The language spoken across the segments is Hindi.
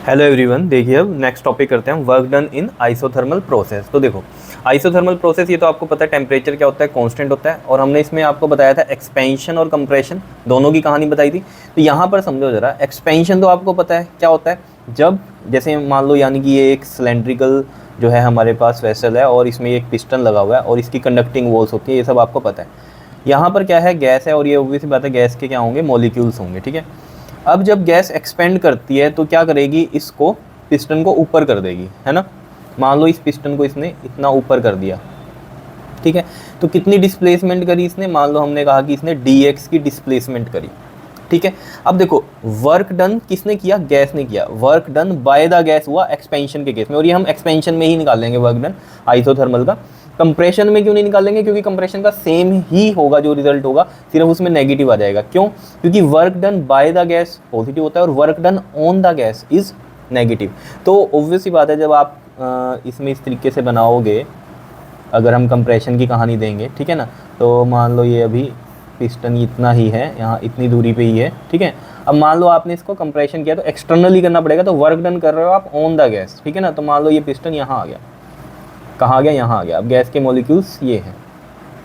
हेलो एवरीवन, देखिए अब नेक्स्ट टॉपिक करते हैं हम, work done in isothermal process. तो देखो आइसोथर्मल प्रोसेस, ये तो आपको पता है टेम्परेचर क्या होता है, कांस्टेंट होता है। और हमने इसमें आपको बताया था एक्सपेंशन और कंप्रेशन दोनों की कहानी बताई थी। तो यहाँ पर समझो जरा, एक्सपेंशन तो आपको पता है क्या होता है, जब जैसे मान लो यानी कि ये एक सिलेंड्रिकल जो है हमारे पास वेसल है और इसमें एक पिस्टन लगा हुआ है और इसकी कंडक्टिंग वॉल्स होती है, ये सब आपको पता है। यहाँ पर क्या है, गैस है और ये ऑब्वियसली बात है गैस के क्या होंगे, मॉलिक्यूल्स होंगे, ठीक है। अब जब गैस एक्सपेंड करती है तो क्या करेगी, इसको पिस्टन को ऊपर कर देगी, है ना। मान लो इस पिस्टन को इसने इतना ऊपर कर दिया, ठीक है। तो कितनी डिस्प्लेसमेंट करी इसने, मान लो हमने कहा कि इसने dx की डिस्प्लेसमेंट करी, ठीक है। अब देखो वर्क डन किसने किया, गैस ने किया। Work done by the gas हुआ एक्सपेंशन के केस में, और ये हम एक्सपेंशन में ही निकाल लेंगे वर्क डन आइसोथर्मल का। कंप्रेशन में क्यों नहीं निकालेंगे, क्योंकि कंप्रेशन का सेम ही होगा जो रिजल्ट होगा, सिर्फ उसमें नेगेटिव आ जाएगा। क्यों, क्योंकि work done by the gas positive होता है और work done on the gas is negative. तो ऑब्वियस ही बात है, जब आप इसमें इस तरीके से बनाओगे, अगर हम कंप्रेशन की कहानी देंगे, ठीक है ना, तो मान लो ये अभी पिस्टन इतना ही है, यहाँ इतनी दूरी पे ही है, ठीक है। अब मान लो आपने इसको कंप्रेशन किया तो एक्सटर्नली करना पड़ेगा, तो वर्क डन कर रहे हो आप ऑन द गैस, ठीक है ना। तो मान लो ये पिस्टन यहाँ आ गया, कहाँ आ गया, यहाँ आ गया। अब गैस के मॉलिक्यूल्स ये हैं,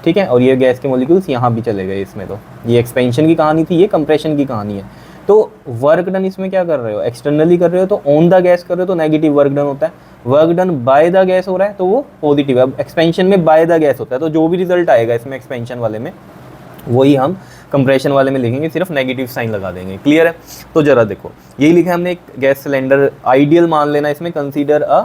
ठीक है, और ये गैस के मॉलिक्यूल्स यहाँ भी चले गए इसमें। तो ये एक्सपेंशन की कहानी थी, ये कंप्रेशन की कहानी है। तो वर्क डन इसमें क्या कर रहे हो, एक्सटर्नली कर रहे हो तो ऑन द गैस कर रहे हो तो नेगेटिव वर्क डन होता है। Work done by the gas हो रहा है तो वो पॉजिटिव है। अब एक्सपेंशन में बाय द गैस होता है, तो जो भी रिजल्ट आएगा इसमें एक्सपेंशन वाले में, वही हम कंप्रेशन वाले में लिखेंगे, सिर्फ नेगेटिव साइन लगा देंगे। क्लियर है। तो जरा देखो, यही लिखा है हमने, एक गैस सिलेंडर आइडियल मान लेना इसमें, consider a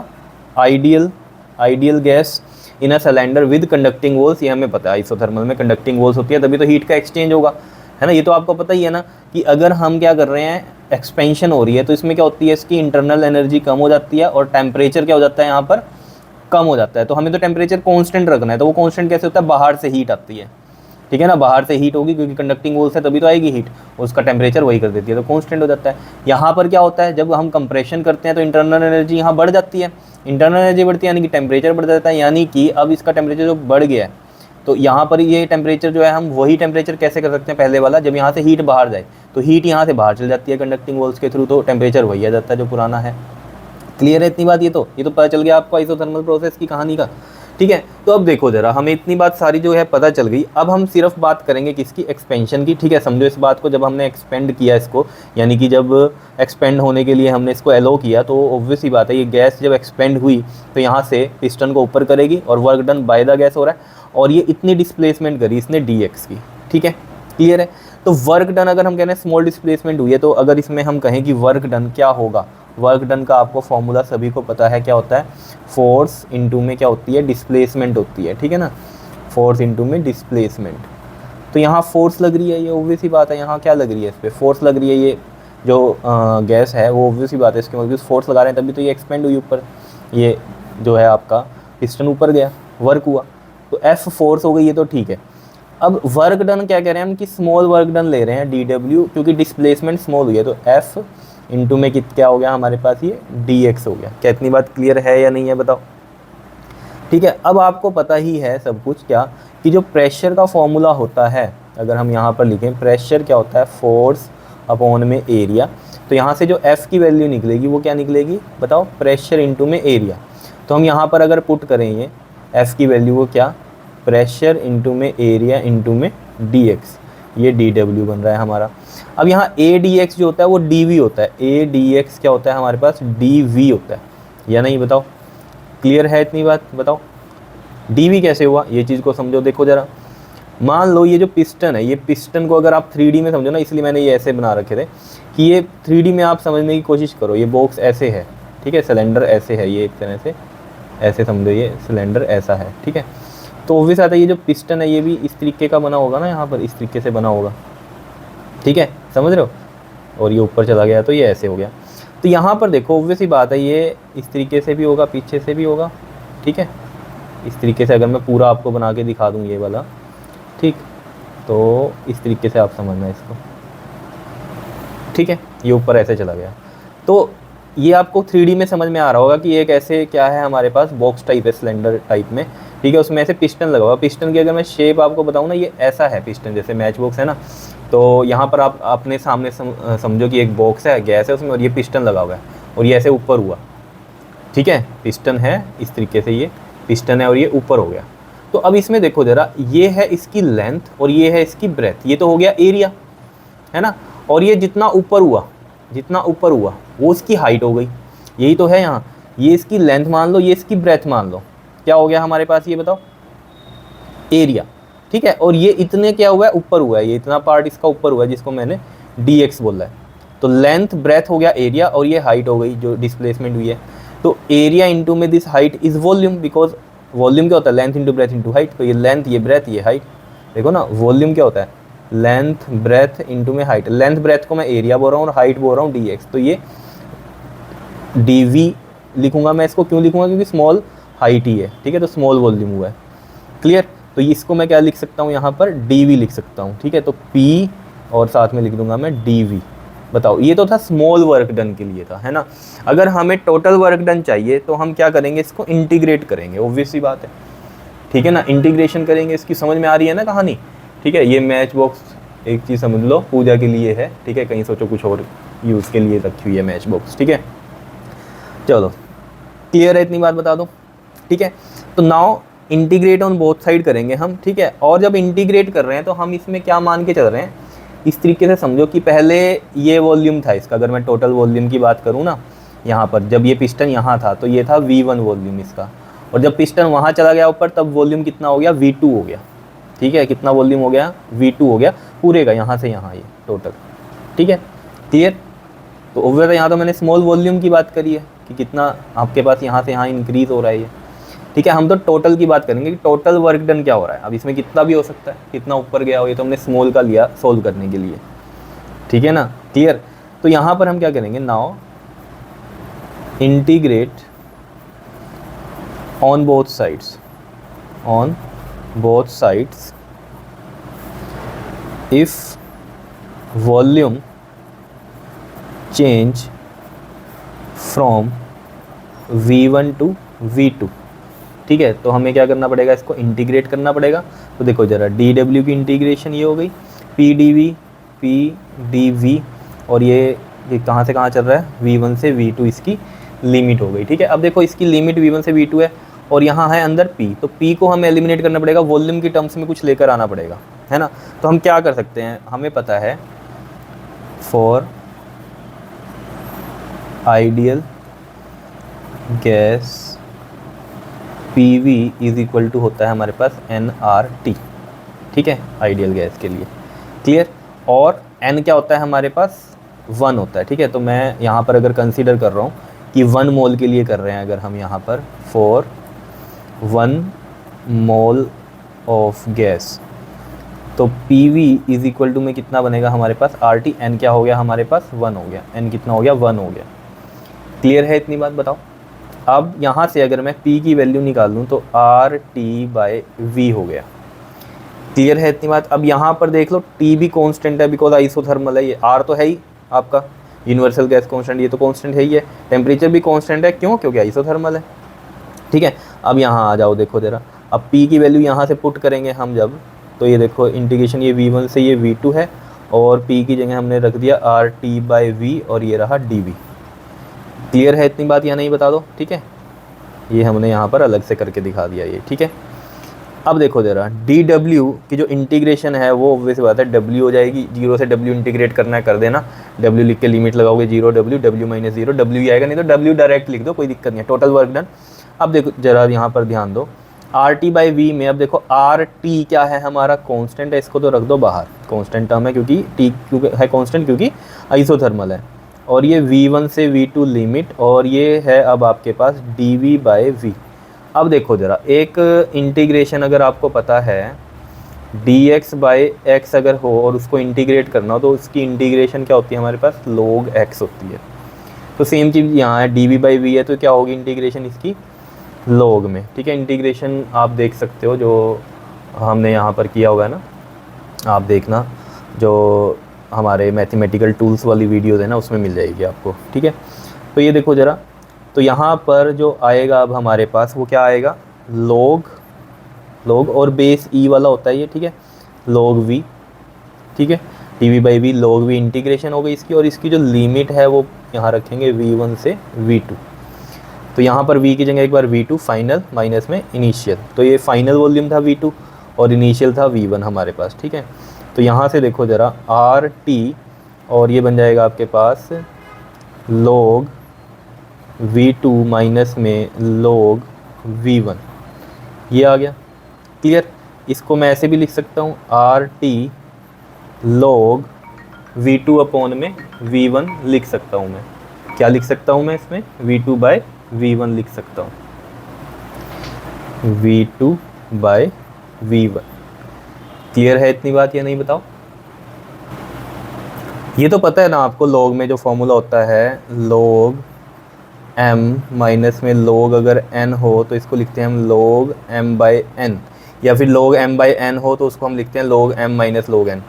ideal gas in a cylinder with conducting walls. ये हमें पता है आइसोथर्मल में कंडक्टिंग वॉल्स होती है, तभी तो हीट का एक्सचेंज होगा, है ना। ये तो आपको पता ही है ना, कि अगर हम क्या कर रहे हैं, एक्सपेंशन हो रही है तो इसमें क्या होती है, इसकी इंटरनल एनर्जी कम हो जाती है और टेम्परेचर क्या हो जाता है यहाँ पर, कम हो जाता है। तो हमें तो टेम्परेचर कांस्टेंट रखना है, तो वो कांस्टेंट कैसे होता है, बाहर से हीट आती है, ठीक है ना। बाहर से हीट होगी क्योंकि कंडक्टिंग वॉल्स है, तभी तो आएगी हीट, उसका टेम्परेचर वही कर देती है, तो कांस्टेंट हो जाता है। यहाँ पर क्या होता है, जब हम कंप्रेशन करते हैं तो इंटरनल एनर्जी यहाँ बढ़ जाती है, इंटरनल एनर्जी बढ़ती है यानी कि टेम्परेचर बढ़ जाता है, यानी कि अब इसका टेम्परेचर जो बढ़ गया है, तो यहाँ पर ये टेम्परेचर जो है, हम वही टेम्परेचर कैसे कर सकते हैं पहले वाला, जब यहाँ से हीट बाहर जाए, तो हीट यहाँ से बाहर चल जाती है कंडक्टिंग वॉल्स के थ्रू, तो टेम्परेचर वही आ जाता है जो पुराना है। क्लियर है इतनी बात, ये तो पता चल गया आपको आइसोथर्मल प्रोसेस की कहानी का, ठीक है। तो अब देखो जरा, हमें इतनी बात सारी जो है पता चल गई। अब हम सिर्फ बात करेंगे किसकी, एक्सपेंशन की, ठीक है। समझो इस बात को, जब हमने एक्सपेंड किया इसको, यानी कि जब एक्सपेंड होने के लिए हमने इसको एलो किया, तो ऑब्वियस ही बात है, ये गैस जब एक्सपेंड हुई तो यहाँ से पिस्टन को ऊपर करेगी और work done by the gas हो रहा है, और ये इतनी डिस्प्लेसमेंट करी इसने dx की, ठीक है। क्लियर है। तो वर्क डन अगर हम कह रहे हैं स्मॉल डिस्प्लेसमेंट हुई है, तो अगर इसमें हम कहें कि वर्क डन क्या होगा, वर्क डन का आपको फॉर्मूला सभी को पता है क्या होता है, फोर्स इनटू में क्या होती है, डिस्प्लेसमेंट होती है, ठीक है ना। फोर्स इनटू में डिस्प्लेसमेंट। तो यहाँ फोर्स लग रही है, ये ऑब्वियस ही बात है, यहाँ क्या लग रही है, इस पर फोर्स लग रही है। ये जो गैस है वो ऑब्वियस ही बात है, इसके मतलब फोर्स लगा रहे हैं, तभी तो ये एक्सपेंड हुई ऊपर, ये जो है आपका पिस्टन ऊपर गया, वर्क हुआ, तो एफ फोर्स हो गई, ये तो ठीक है। अब वर्क डन क्या कह रहे हैं हम, कि स्मॉल वर्क डन ले रहे हैं dw, क्योंकि डिस्प्लेसमेंट स्मॉल हुई है, तो f इंटू में क्या हो गया हमारे पास, ये dx हो गया। क्या इतनी बात क्लियर है या नहीं है, बताओ। ठीक है। अब आपको पता ही है सब कुछ, क्या कि जो प्रेशर का फॉर्मूला होता है, अगर हम यहाँ पर लिखें प्रेशर क्या होता है, फोर्स अपॉन में एरिया, तो यहाँ से जो f की वैल्यू निकलेगी वो क्या निकलेगी, बताओ, प्रेशर इंटू में एरिया। तो हम यहाँ पर अगर पुट करें ये f की वैल्यू को, क्या, प्रेशर इंटू में एरिया इंटू में dx, ये dw बन रहा है हमारा। अब यहाँ a dx जो होता है वो dv होता है, a dx क्या होता है हमारे पास, dv होता है, या नहीं, बताओ। क्लियर है इतनी बात, बताओ। dv कैसे हुआ, ये चीज़ को समझो। देखो ज़रा, मान लो ये जो पिस्टन है, ये पिस्टन को अगर आप 3D में समझो ना, इसलिए मैंने ये ऐसे बना रखे थे कि ये 3D में आप समझने की कोशिश करो। ये बॉक्स ऐसे है, ठीक है, सिलेंडर ऐसे है, ये एक तरह से ऐसे समझो, ये सिलेंडर ऐसा है, ठीक है। तो ऑब्वियस आता है, ये जो पिस्टन है ये भी इस तरीके का बना होगा ना, यहाँ पर इस तरीके से बना होगा, ठीक है, समझ रहे हो। और ये ऊपर चला गया तो ये ऐसे हो गया। तो यहाँ पर देखो ऑब्वियस ही बात है, ये इस तरीके से भी होगा, पीछे से भी होगा, ठीक है। इस तरीके से अगर मैं पूरा आपको बना के दिखा दूँ ये वाला, ठीक, तो इस तरीके से आप समझना इसको, ठीक है। ये ऊपर ऐसे चला गया, तो ये आपको 3D में समझ में आ रहा होगा कि एक ऐसे क्या है हमारे पास, बॉक्स टाइप है, सिलेंडर टाइप में, ठीक है। उसमें ऐसे पिस्टन लगा हुआ। पिस्टन की अगर मैं शेप आपको बताऊँ ना, ये ऐसा है पिस्टन, जैसे मैच बॉक्स है ना, तो यहाँ पर आप अपने सामने समझो कि एक बॉक्स है, गैस है उसमें, और ये पिस्टन लगा हुआ है, और ये ऐसे ऊपर हुआ, ठीक है, पिस्टन है इस तरीके से, ये पिस्टन है और ये ऊपर हो गया। तो अब इसमें देखो ज़रा, ये है इसकी लेंथ और ये है इसकी ब्रेथ, ये तो हो गया एरिया, है ना, और ये जितना ऊपर हुआ वो उसकी हाइट हो गई, यही तो है यहाँ। ये इसकी लेंथ मान लो, ये इसकी ब्रेथ मान लो, क्या हो गया हमारे पास, ये बताओ, एरिया, ठीक है। और ये इतने क्या हुआ है, ऊपर हुआ है, ये इतना पार्ट इसका ऊपर हुआ है जिसको मैंने dx बोला है। तो लेंथ ब्रेथ हो गया एरिया और ये हाइट हो गई जो डिस्प्लेसमेंट हुई है। तो एरिया इंटू में this height is volume, because volume क्या होता है, length into breadth into height. तो ये लेंथ, ये ब्रेथ, ये हाइट, देखो ना, वॉल्यूम क्या होता है, लेंथ ब्रेथ इंटू में हाइट। लेंथ ब्रेथ को मैं एरिया बोल रहा हूँ और हाइट बोल रहा हूँ dx। तो ये dv लिखूंगा मैं, इसको क्यों लिखूंगा, क्योंकि स्मॉल हाइट ही है, ठीक है, तो स्मॉल वॉल्यूम हुआ है, क्लियर। तो इसको मैं क्या लिख सकता हूँ यहाँ पर, dv लिख सकता हूँ, ठीक है। तो p और साथ में लिख दूंगा मैं dv। बताओ, ये तो था स्मॉल वर्क डन के लिए था, है ना। अगर हमें टोटल वर्क डन चाहिए तो हम क्या करेंगे, इसको इंटीग्रेट करेंगे, ऑब्वियस सी बात है, ठीक है ना, इंटीग्रेशन करेंगे। इसकी समझ में आ रही है ना कहानी, ठीक है। ये मैच बॉक्स एक चीज़ समझ लो, पूजा के लिए है, ठीक है, कहीं सोचो कुछ और यूज़ के लिए रखी हुई है मैच बॉक्स, ठीक है। चलो क्लियर है, इतनी बात बता दो, ठीक है। तो now integrate on both side करेंगे हम, ठीक है। और जब इंटीग्रेट कर रहे हैं तो हम इसमें क्या मान के चल रहे हैं, इस तरीके से समझो कि पहले ये वॉल्यूम था इसका, अगर मैं टोटल वॉल्यूम की बात करूँ ना, यहाँ पर जब ये पिस्टन यहाँ था तो ये था V1 वॉल्यूम इसका, और जब पिस्टन वहाँ चला गया ऊपर तब वॉल्यूम कितना हो गया, V2 हो गया, ठीक है। कितना वॉल्यूम हो गया, V2 हो गया पूरे का, यहाँ से यहाँ ये टोटल, ठीक है, क्लियर। तो ओवर यहाँ तो मैंने स्मॉल वॉल्यूम की बात करी है कि कितना आपके पास यहाँ से यहाँ इंक्रीज हो रहा है ये, ठीक है। हम तो टोटल की बात करेंगे कि टोटल वर्क डन क्या हो रहा है। अब इसमें कितना भी हो सकता है, कितना ऊपर गया हो, ये तो हमने स्मॉल का लिया सोल्व करने के लिए, ठीक है ना, क्लियर। तो यहाँ पर हम क्या करेंगे, now integrate on both sides if volume change from V1 to V2, ठीक है। तो हमें क्या करना पड़ेगा, इसको इंटीग्रेट करना पड़ेगा। तो देखो जरा, dw की इंटीग्रेशन ये हो गई, pdv और ये कहाँ से कहाँ चल रहा है, V1 से V2 इसकी लिमिट हो गई, ठीक है। अब देखो इसकी लिमिट V1 से V2 है और यहाँ है अंदर p, तो p को हमें एलिमिनेट करना पड़ेगा, वॉल्यूम की टर्म्स में कुछ लेकर आना पड़ेगा, है ना। तो हम क्या कर सकते हैं, हमें पता है for ideal gas PV is equal to होता है हमारे पास nRT, ठीक है, आइडियल गैस के लिए, क्लियर। और n क्या होता है हमारे पास, 1 होता है, ठीक है। तो मैं यहाँ पर अगर कंसीडर कर रहा हूँ कि 1 मोल के लिए कर रहे हैं, अगर हम यहाँ पर फॉर 1 मोल ऑफ गैस, तो PV इज इक्वल टू में कितना बनेगा हमारे पास, RT। n क्या हो गया हमारे पास, 1 हो गया, n कितना हो गया, 1 हो गया, क्लियर है, इतनी बात बताओ। अब यहाँ से अगर मैं P की वैल्यू निकाल लूँ तो RT/V हो गया, क्लियर है इतनी बात। अब यहाँ पर देख लो, T भी कांस्टेंट है बिकॉज आइसोथर्मल है, ये R तो है ही आपका यूनिवर्सल गैस कांस्टेंट, ये तो कांस्टेंट है ही है। टेम्परेचर भी कांस्टेंट है, क्यों, क्योंकि आइसोथर्मल है, ठीक है। अब यहाँ आ जाओ, देखो जरा, अब P की वैल्यू यहाँ से पुट करेंगे हम जब, तो ये देखो इंटीग्रेशन, ये V1 से ये V2 है और P की जगह हमने रख दिया RT/V और ये रहा dV, क्लियर है इतनी बात या नहीं बता दो, ठीक है। ये हमने यहाँ पर अलग से करके दिखा दिया ये, ठीक है। अब देखो जरा, dw की जो इंटीग्रेशन है वो ऑब्वियस बात है w हो जाएगी, 0 से w इंटीग्रेट करना है कर देना, w लिख के लिमिट लगाओगे 0 w माइनस 0 w ही आएगा, नहीं तो w डायरेक्ट लिख दो, कोई दिक्कत नहीं है, टोटल वर्क डन। अब देखो जरा यहाँ पर ध्यान दो, RT/V में अब देखो RT क्या है हमारा, कांस्टेंट है, इसको तो रख दो बाहर, कांस्टेंट टर्म है क्योंकि T क्योंकि है कांस्टेंट, क्योंकि आइसोथर्मल है। और ये V1 से V2 लिमिट, और ये है अब आपके पास dV/V। अब देखो ज़रा, एक इंटीग्रेशन अगर आपको पता है dx/x अगर हो और उसको इंटीग्रेट करना हो तो उसकी इंटीग्रेशन क्या होती है हमारे पास, log x होती है। तो सेम चीज़ यहाँ है, dV/V है तो क्या होगी इंटीग्रेशन इसकी, log में, ठीक है। इंटीग्रेशन आप देख सकते हो जो हमने यहाँ पर किया होगा ना, आप देखना जो हमारे मैथमेटिकल टूल्स वाली वीडियोज़ है ना, उसमें मिल जाएगी आपको, ठीक है। तो ये देखो ज़रा, तो यहाँ पर जो आएगा अब हमारे पास वो क्या आएगा, log और बेस e वाला होता है ये, ठीक है, log v, ठीक है, dV/V log v इंटीग्रेशन हो गई इसकी, और इसकी जो लिमिट है वो यहाँ रखेंगे V1 से V2। तो यहाँ पर V की जगह एक बार V2 फाइनल माइनस में इनिशियल, तो ये फाइनल वॉल्यूम था V2 और इनिशियल था V1 हमारे पास, ठीक है। तो यहाँ से देखो ज़रा RT और ये बन जाएगा आपके पास log V2 माइनस में log V1, ये आ गया। क्लियर। इसको मैं ऐसे भी लिख सकता हूँ RT log V2 अपॉन में V1 लिख सकता हूँ मैं। क्या लिख सकता हूँ मैं इसमें? V2 बाय V1 लिख सकता हूँ, V2 बाय V1। क्लियर है इतनी बात या नहीं बताओ? ये तो पता है ना आपको, log में जो फॉर्मूला होता है log m माइनस में log अगर n हो तो इसको लिखते हैं हम log m बाई n, या फिर log m बाई n हो तो उसको हम लिखते हैं log m minus log n,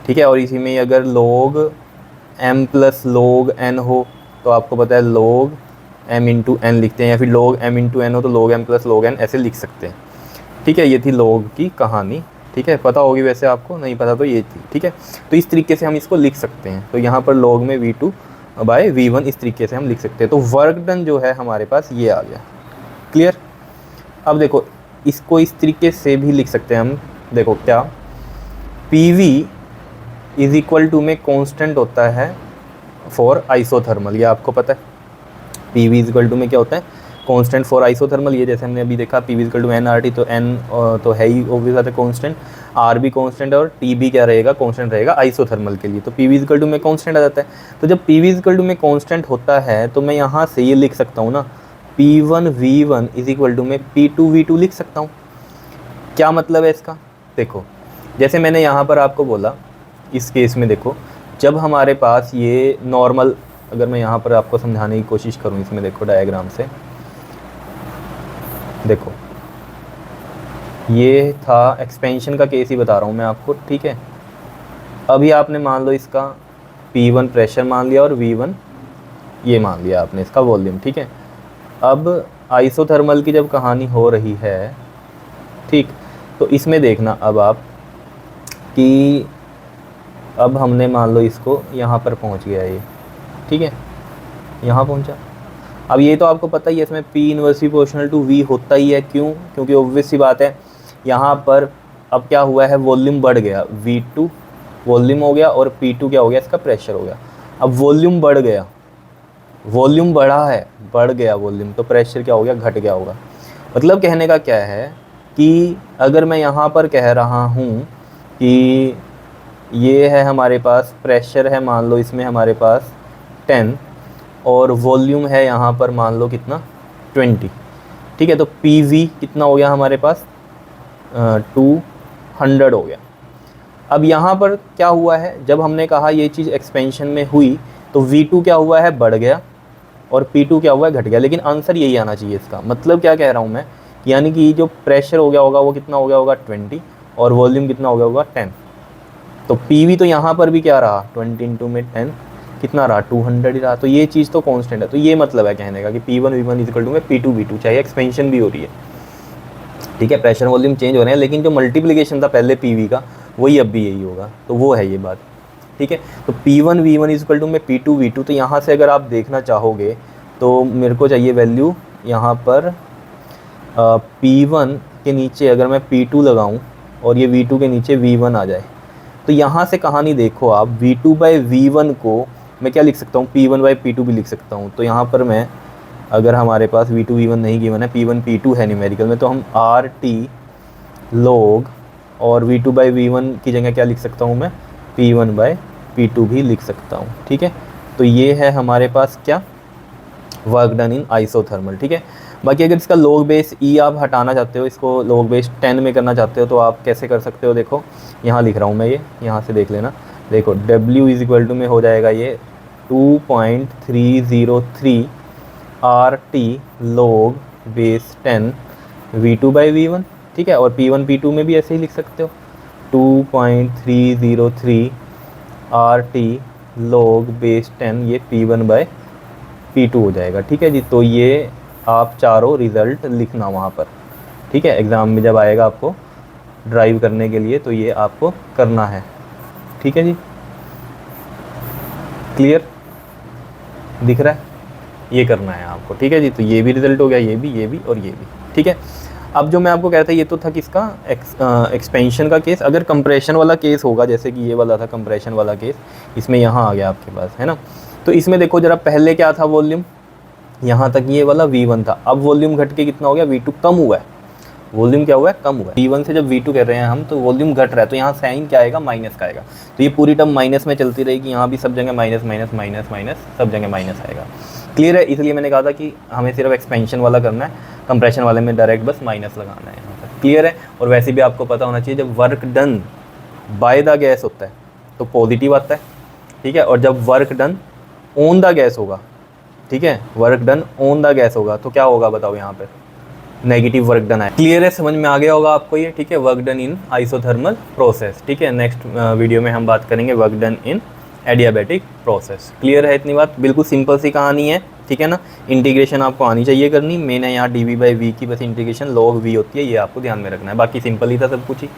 ठीक है। और इसी में अगर log m plus log n हो तो आपको पता है log m इंटू n लिखते हैं, या फिर log m इंटू n हो तो log m plus log n ऐसे लिख सकते हैं, ठीक है। ये थी log की कहानी, ठीक है। पता होगी वैसे आपको, नहीं पता तो ये थी, ठीक है। तो इस तरीके से हम इसको लिख सकते हैं। तो यहाँ पर log में V2 बाय V1 इस तरीके से हम लिख सकते हैं। तो वर्क डन जो है हमारे पास ये आ गया। क्लियर। अब देखो इसको इस तरीके से भी लिख सकते हैं हम, देखो क्या, PV इज इक्वल टू में कांस्टेंट होता है फॉर आइसोथर्मल, ये आपको पता है। PV इज इक्वल टू में क्या होता है? Constant for isothermal. ये जैसे हमने अभी देखा PV is equal to NRT, तो N तो है ही ऑब्वियस बात है कांस्टेंट, R भी कांस्टेंट और T भी क्या रहेगा? कांस्टेंट रहेगा आइसोथर्मल के लिए। तो PV इज इक्वल टू में कांस्टेंट आ जाता है। तो जब PV इज इक्वल टू में कांस्टेंट होता है तो मैं यहाँ से ये लिख सकता हूँ ना, P1V1 इज इक्वल टू में P2V2 लिख सकता हूँ। क्या मतलब है इसका? देखो जैसे मैंने यहाँ पर आपको बोला, इस केस में देखो जब हमारे पास ये नॉर्मल, अगर मैं यहाँ पर आपको समझाने की कोशिश करूँ, इसमें देखो डायग्राम से देखो, ये था एक्सपेंशन का केस ही बता रहा हूँ मैं आपको, ठीक है। अभी आपने मान लो इसका P1 प्रेशर मान लिया और V1 ये मान लिया आपने इसका वॉल्यूम, ठीक है। अब आइसोथर्मल की जब कहानी हो रही है, ठीक, तो इसमें देखना अब आप कि अब हमने मान लो इसको यहाँ पर पहुँच गया ये, ठीक है, यहाँ पहुँचा। अब ये तो आपको पता ही है इसमें P inversely proportional to V होता ही है, क्यों? क्योंकि ऑब्वियस सी बात है यहाँ पर अब क्या हुआ है, वॉल्यूम बढ़ गया, V2 वॉल्यूम हो गया और P2 क्या हो गया, इसका प्रेशर हो गया। अब वॉल्यूम बढ़ गया, वॉल्यूम बढ़ा है, बढ़ गया वॉल्यूम, तो प्रेशर क्या हो गया, घट गया होगा। मतलब कहने का क्या है कि अगर मैं यहाँ पर कह रहा हूँ कि ये है हमारे पास प्रेशर है, मान लो इसमें हमारे पास 10 और वॉल्यूम है यहाँ पर मान लो कितना 20, ठीक है। तो PV कितना हो गया हमारे पास 200 हो गया। अब यहाँ पर क्या हुआ है, जब हमने कहा ये चीज़ एक्सपेंशन में हुई तो V2 क्या हुआ है, बढ़ गया और P2 क्या हुआ है, घट गया। लेकिन आंसर यही आना चाहिए इसका। मतलब क्या कह रहा हूँ मैं, यानी कि जो प्रेशर हो गया होगा वो कितना हो गया होगा 20 और वॉल्यूम कितना हो गया होगा 10। तो PV तो यहाँ पर भी क्या रहा 20 इंटू में 10 कितना रहा 200 ही रहा। तो ये चीज़ तो कांस्टेंट है। तो ये मतलब है कहने का कि P1V1 इज इक्वल टू में P2V2, चाहे एक्सपेंशन भी हो रही है, ठीक है, प्रेशर वॉल्यूम चेंज हो रहे हैं, लेकिन जो मल्टीप्लिकेशन था पहले PV का वही अब भी यही होगा। तो वो है ये बात, ठीक है। तो P1V1 इज इक्वल टू में P2V2। तो यहाँ से अगर आप देखना चाहोगे तो मेरे को चाहिए वैल्यू यहाँ पर P1 के नीचे अगर मैं P2 लगाऊँ और ये V2 के नीचे V1 आ जाए, तो यहाँ से कहानी देखो आप, V2 बाई V1 को मैं क्या लिख सकता हूँ, P1 बाई P2 भी लिख सकता हूँ। तो यहाँ पर मैं अगर हमारे पास V2 V1 नहीं गिवन है, P1 P2 है न्यूमेरिकल में, तो हम RT log और V2 बाई V1 की जगह क्या लिख सकता हूँ मैं, P1 बाई P2 भी लिख सकता हूँ, ठीक है। तो ये है हमारे पास क्या, वर्क डन इन आइसोथर्मल, ठीक है। बाकी अगर इसका log बेस E आप हटाना चाहते हो, इसको log बेस 10 में करना चाहते हो, तो आप कैसे कर सकते हो, देखो यहाँ लिख रहा हूँ मैं, ये यहाँ से देख लेना। देखो W इज इक्वल टू में हो जाएगा ये 2.303 RT log base 10 V2 by V1, ठीक है। और P1 P2 में भी ऐसे ही लिख सकते हो 2.303 RT log बेस 10, ये P1 बाई P2 हो जाएगा, ठीक है जी। तो ये आप चारों रिज़ल्ट लिखना वहाँ पर, ठीक है, एग्ज़ाम में जब आएगा आपको ड्राइव करने के लिए, तो ये आपको करना है, ठीक है जी। क्लियर। दिख रहा है, ये करना है आपको, ठीक है जी। तो ये भी रिजल्ट हो गया, ये भी और ये भी, ठीक है। अब जो मैं आपको कह रहा था ये तो था किसका, एक्सपेंशन का केस। अगर कंप्रेशन वाला केस होगा, जैसे कि ये वाला था कंप्रेशन वाला केस, इसमें यहाँ आ गया आपके पास, है ना। तो इसमें देखो जरा, पहले क्या था वॉल्यूम, यहाँ तक ये वाला V1 था, अब वॉल्यूम घट के कितना हो गया, V2 कम हुआ है। वॉल्यूम क्या हुआ है, कम हुआ है। V1 से जब V2 कर रहे हैं हम, तो वॉल्यूम घट रहा है, तो यहाँ साइन क्या आएगा, माइनस का आएगा। तो ये पूरी टर्म माइनस में चलती रहेगी, यहाँ भी सब जगह माइनस माइनस माइनस माइनस, सब जगह माइनस आएगा। क्लियर है। इसलिए मैंने कहा था कि हमें सिर्फ एक्सपेंशन वाला करना है, कंप्रेशन वाले में डायरेक्ट बस माइनस लगाना है यहाँ पर। क्लियर है। और वैसे भी आपको पता होना चाहिए, जब work done by the gas होता है तो पॉजिटिव आता है, ठीक है। और जब work done on the gas होगा, ठीक है, work done on the gas होगा, तो क्या होगा बताओ, यहाँ पर नेगेटिव वर्क डन है। क्लियर है, समझ में आ गया होगा आपको ये, ठीक है। Work done in isothermal process, ठीक है। नेक्स्ट वीडियो में हम बात करेंगे work done in adiabatic process. Clear है इतनी बात, बिल्कुल सिंपल सी कहानी है, ठीक है ना। इंटीग्रेशन आपको आनी चाहिए करनी, मैंने यहाँ dv/v की बस इंटीग्रेशन log v होती है, ये आपको ध्यान में रखना है, बाकी सिंपल ही था सब कुछ ही,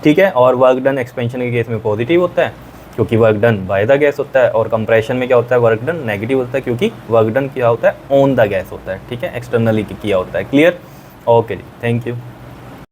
ठीक है। और वर्क डन एक्सपेंशन के केस में पॉजिटिव होता है क्योंकि work done by the gas होता है, और कंप्रेशन में क्या होता है, वर्क डन नेगेटिव होता है क्योंकि वर्क डन क्या होता है, ऑन द गैस होता है, ठीक है, एक्सटर्नली किया होता है। क्लियर, ओके जी, थैंक यू।